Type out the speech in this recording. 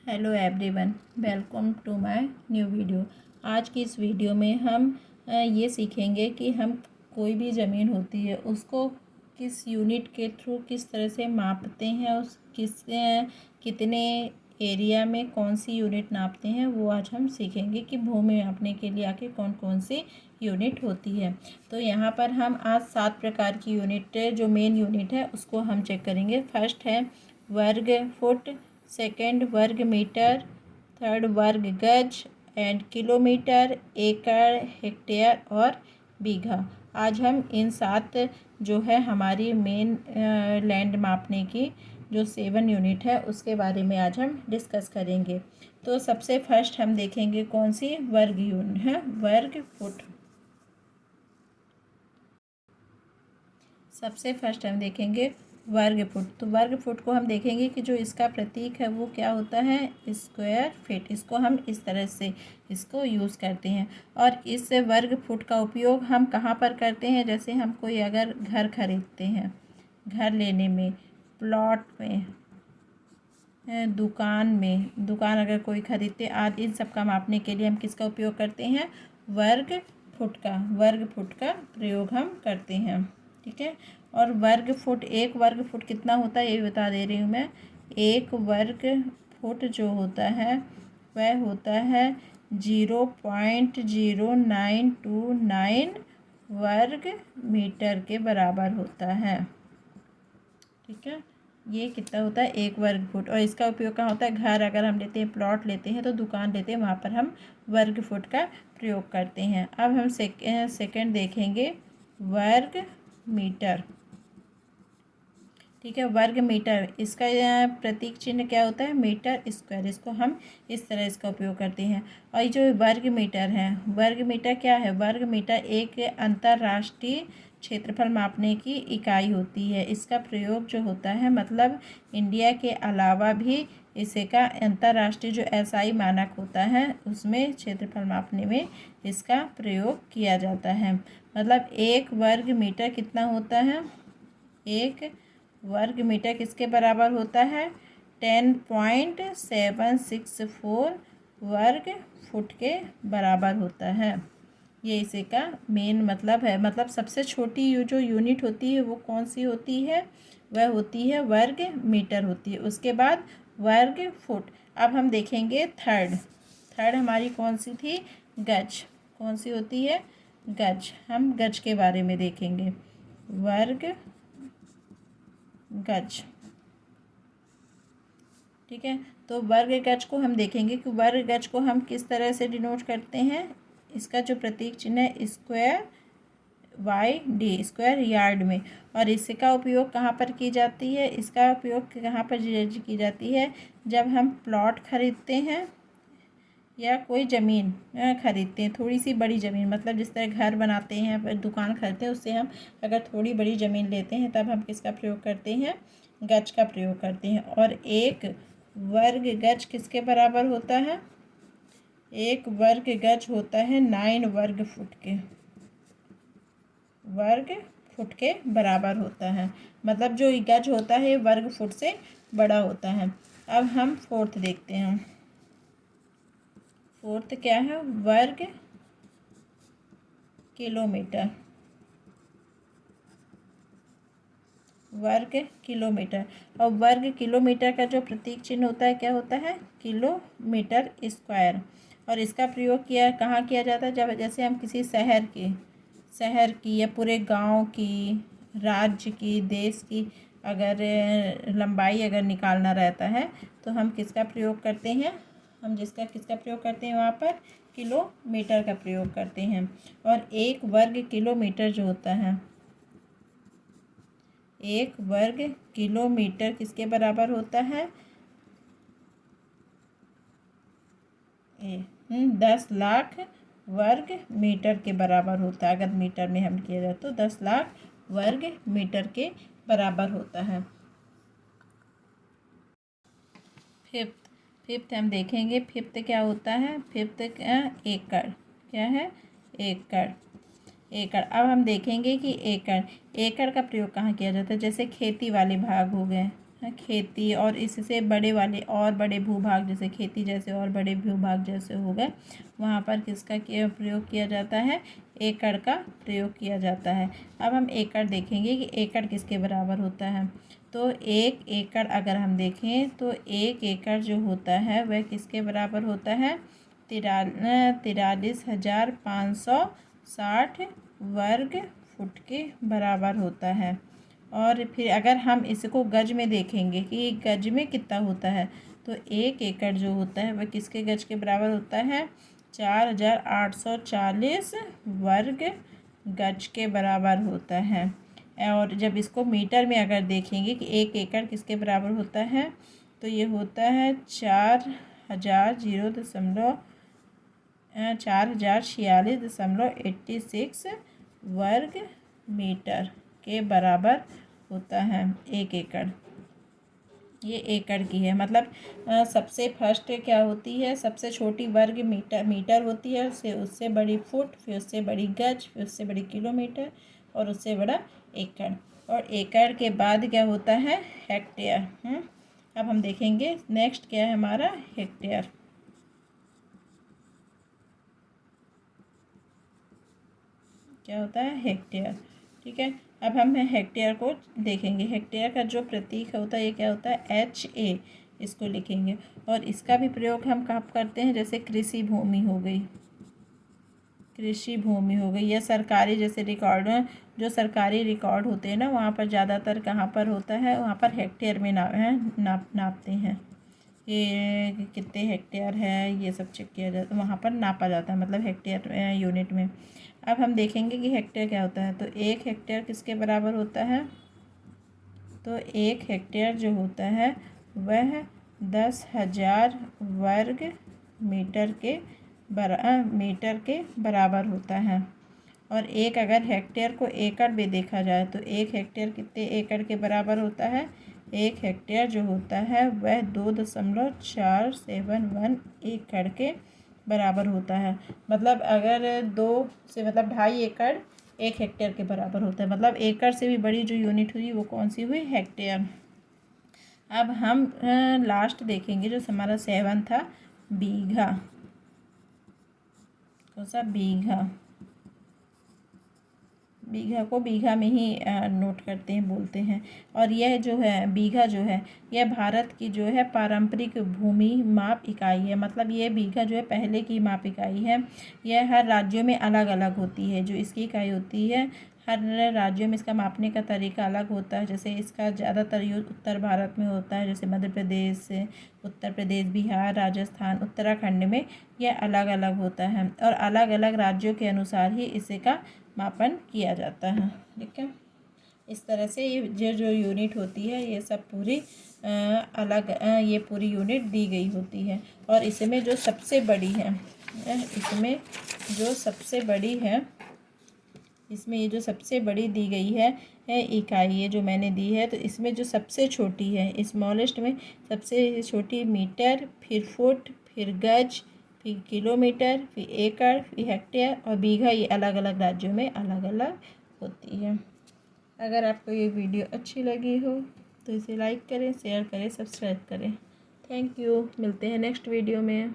Hello everyone, welcome to my new video. आज की इस वीडियो में हम ये सीखेंगे कि हम कोई भी ज़मीन होती है उसको किस यूनिट के थ्रू किस तरह से मापते हैं, उस कितने एरिया में कौन सी यूनिट नापते हैं, वो आज हम सीखेंगे कि भूमि मापने के लिए आखिर कौन कौन सी यूनिट होती है। तो यहाँ पर हम आज 7 प्रकार की यूनिट, जो मेन यूनिट है उसको हम चेक करेंगे। फर्स्ट है वर्ग फुट, सेकंड वर्ग मीटर, थर्ड वर्ग गज एंड किलोमीटर, एकड़, हेक्टेयर और बीघा। आज हम इन 7 जो है हमारी मेन लैंड मापने की जो 7 यूनिट है उसके बारे में आज हम डिस्कस करेंगे। तो सबसे फर्स्ट हम देखेंगे कौन सी वर्ग यूनिट है, वर्ग फुट। सबसे फर्स्ट हम देखेंगे वर्ग फुट। तो वर्ग फुट को हम देखेंगे कि जो इसका प्रतीक है वो क्या होता है, स्क्वायर फीट। इसको हम इस तरह से इसको यूज़ करते हैं। और इस वर्ग फुट का उपयोग हम कहाँ पर करते हैं, जैसे हम कोई अगर घर खरीदते हैं, घर लेने में, प्लॉट में, दुकान अगर कोई खरीदते आदि, इन सब का मापने के लिए हम किसका उपयोग करते हैं, वर्ग फुट का प्रयोग हम करते हैं। ठीक है। और वर्ग फुट, एक वर्ग फुट कितना होता है ये भी बता दे रही हूँ मैं। एक वर्ग फुट जो होता है वह होता है 0.0929 वर्ग मीटर के बराबर होता है। ठीक है। ये कितना होता है, एक वर्ग फुट। और इसका उपयोग कहाँ होता है, घर अगर हम लेते हैं, प्लॉट लेते हैं, तो दुकान लेते हैं, वहाँ पर हम वर्ग फुट का प्रयोग करते हैं। अब हम सेकंड देखेंगे वर्ग मीटर। ठीक है। वर्ग मीटर, इसका प्रतीक चिन्ह क्या होता है, मीटर स्क्वायर। इसको हम इस तरह इसका उपयोग करते हैं। और ये जो वर्ग मीटर है, वर्ग मीटर क्या है, वर्ग मीटर एक अंतर्राष्ट्रीय क्षेत्रफल मापने की इकाई होती है। इसका प्रयोग जो होता है, मतलब इंडिया के अलावा भी इसे का अंतर्राष्ट्रीय जो एसआई मानक होता है उसमें क्षेत्रफल मापने में इसका प्रयोग किया जाता है। मतलब एक वर्ग मीटर कितना होता है, एक वर्ग मीटर किसके बराबर होता है, 10.764 वर्ग फुट के बराबर होता है। ये इसे का मेन मतलब है। मतलब सबसे छोटी जो यूनिट होती है वो कौन सी होती है, वह होती है वर्ग मीटर होती है। उसके बाद वर्ग फुट। अब हम देखेंगे थर्ड हमारी कौन सी थी, गज। कौन सी होती है, गज। हम गज के बारे में देखेंगे, वर्ग गज। ठीक है। तो वर्ग गज को हम देखेंगे कि वर्ग गज को हम किस तरह से डिनोट करते हैं। इसका जो प्रतीक चिन्ह है स्क्वायर YD, स्क्वायर यार्ड में। और इसका उपयोग कहाँ पर की जाती है, इसका उपयोग कहाँ पर की जाती है, जब हम प्लॉट खरीदते हैं या कोई ज़मीन खरीदते हैं, थोड़ी सी बड़ी ज़मीन, मतलब जिस तरह घर बनाते हैं, दुकान खरीदते हैं, उससे हम अगर थोड़ी बड़ी ज़मीन लेते हैं तब हम किसका प्रयोग करते हैं, गज का प्रयोग करते हैं। और एक वर्ग गज किसके बराबर होता है, एक वर्ग गज होता है 9 वर्ग फुट के बराबर होता है। मतलब जो गज होता है वर्ग फुट से बड़ा होता है। अब हम फोर्थ देखते हैं। फोर्थ क्या है, वर्ग किलोमीटर। वर्ग किलोमीटर। और वर्ग किलोमीटर का जो प्रतीक चिन्ह होता है क्या होता है, किलोमीटर स्क्वायर। और इसका प्रयोग कहाँ किया जाता है, जब जैसे हम किसी शहर की या पूरे गांव की, राज्य की, देश की अगर लंबाई अगर निकालना रहता है तो हम किसका प्रयोग करते हैं, हम किसका प्रयोग करते हैं, वहाँ पर किलोमीटर का प्रयोग करते हैं। और एक वर्ग किलोमीटर जो होता है, एक वर्ग किलोमीटर किसके बराबर होता है, 10 लाख वर्ग मीटर के बराबर होता है। अगर मीटर में हम किया जाए तो 10 लाख वर्ग मीटर के बराबर होता है। फिफ्थ हम देखेंगे, फिफ्थ क्या होता है, फिफ्थ एकड़। क्या है, एकड़। अब हम देखेंगे कि एकड़ का प्रयोग कहाँ किया जाता है, जैसे खेती वाले भाग हो गए खेती और इससे बड़े वाले और बड़े भूभाग जैसे खेती जैसे और बड़े भूभाग जैसे हो गए, वहाँ पर किसका प्रयोग किया जाता है? एकड़ का प्रयोग किया जाता है। अब हम एकड़ देखेंगे कि एकड़ किसके बराबर होता है। तो 1 एकड़ अगर हम देखें तो 1 एकड़ जो होता है वह किसके बराबर होता है? 43,560 वर्ग फुट के बराबर होता है। और फिर अगर हम इसको गज में देखेंगे कि गज में कितना होता है, तो 1 एकड़ जो होता है वह किसके गज के बराबर होता है? 4,840 वर्ग गज के बराबर होता है। और जब इसको मीटर में अगर देखेंगे कि 1 एकड़ किसके बराबर होता है, तो ये होता है 4,046.86 वर्ग मीटर के बराबर होता है 1 एकड़। ये एकड़ की है। मतलब सबसे फर्स्ट क्या होती है? सबसे छोटी वर्ग मीटर होती है, उससे बड़ी फुट, फिर उससे बड़ी गज, फिर उससे बड़ी किलोमीटर और उससे बड़ा एकड़। और एकड़ के बाद क्या होता है? हेक्टेयर। अब हम देखेंगे नेक्स्ट क्या है हमारा? हेक्टेयर। क्या होता है? हेक्टेयर। ठीक है, अब हम हेक्टेयर को देखेंगे। हेक्टेयर का जो प्रतीक होता है ये क्या होता है? HA इसको लिखेंगे। और इसका भी प्रयोग हम कब करते हैं? जैसे कृषि भूमि हो गई, कृषि भूमि हो गई, या सरकारी जैसे रिकॉर्ड, जो सरकारी रिकॉर्ड होते हैं ना, वहाँ पर ज़्यादातर कहाँ पर होता है? वहाँ पर हेक्टेयर में नापते हैं। ये कितने हेक्टेयर है ये सब चेक किया जाता है, वहाँ पर नापा जाता है, मतलब हेक्टेयर यूनिट में। अब हम देखेंगे कि हेक्टेयर क्या होता है। तो 1 हेक्टेयर किसके बराबर होता है? तो 1 हेक्टेयर जो होता है वह 10,000 वर्ग मीटर के बराबर होता है। और एक अगर हेक्टेयर को एकड़ में देखा जाए तो 1 हेक्टेयर कितने एकड़ के बराबर होता है? 1 हेक्टेयर जो होता है वह 2.471 एकड़ के बराबर होता है। मतलब अगर 2 से मतलब 2.5 एकड़ 1 हेक्टेयर के बराबर होता है। मतलब एकड़ से भी बड़ी जो यूनिट हुई वो कौन सी हुई? हेक्टेयर। अब हम लास्ट देखेंगे जो हमारा 7 था, बीघा। कौन सा? बीघा। बीघा को बीघा में ही नोट करते हैं, बोलते हैं। और यह जो है बीघा जो है यह भारत की जो है पारंपरिक भूमि माप इकाई है। मतलब ये बीघा जो है पहले की माप इकाई है। यह हर राज्यों में अलग अलग होती है। जो इसकी इकाई होती है हर राज्यों में इसका मापने का तरीका अलग होता है। जैसे इसका ज़्यादातर यूज उत्तर भारत में होता है, जैसे मध्य प्रदेश, उत्तर प्रदेश, बिहार, राजस्थान, उत्तराखंड में यह अलग अलग होता है। और अलग अलग राज्यों के अनुसार ही इसका मापन किया जाता है। ठीक है, इस तरह से ये जो यूनिट होती है ये सब पूरी ये पूरी यूनिट दी गई होती है। और इसमें जो सबसे बड़ी है, इसमें जो सबसे बड़ी है, इसमें ये जो सबसे बड़ी दी गई है इकाई, ये जो मैंने दी है, तो इसमें जो सबसे छोटी है, स्मॉलेस्ट में सबसे छोटी मीटर, फिर फुट, फिर गज, फिर किलोमीटर, फिर एकड़, फिर हेक्टेयर और बीघा, ये अलग अलग राज्यों में अलग अलग होती है। अगर आपको ये वीडियो अच्छी लगी हो तो इसे लाइक करें, शेयर करें, सब्सक्राइब करें। Thank you. मिलते हैं नेक्स्ट वीडियो में।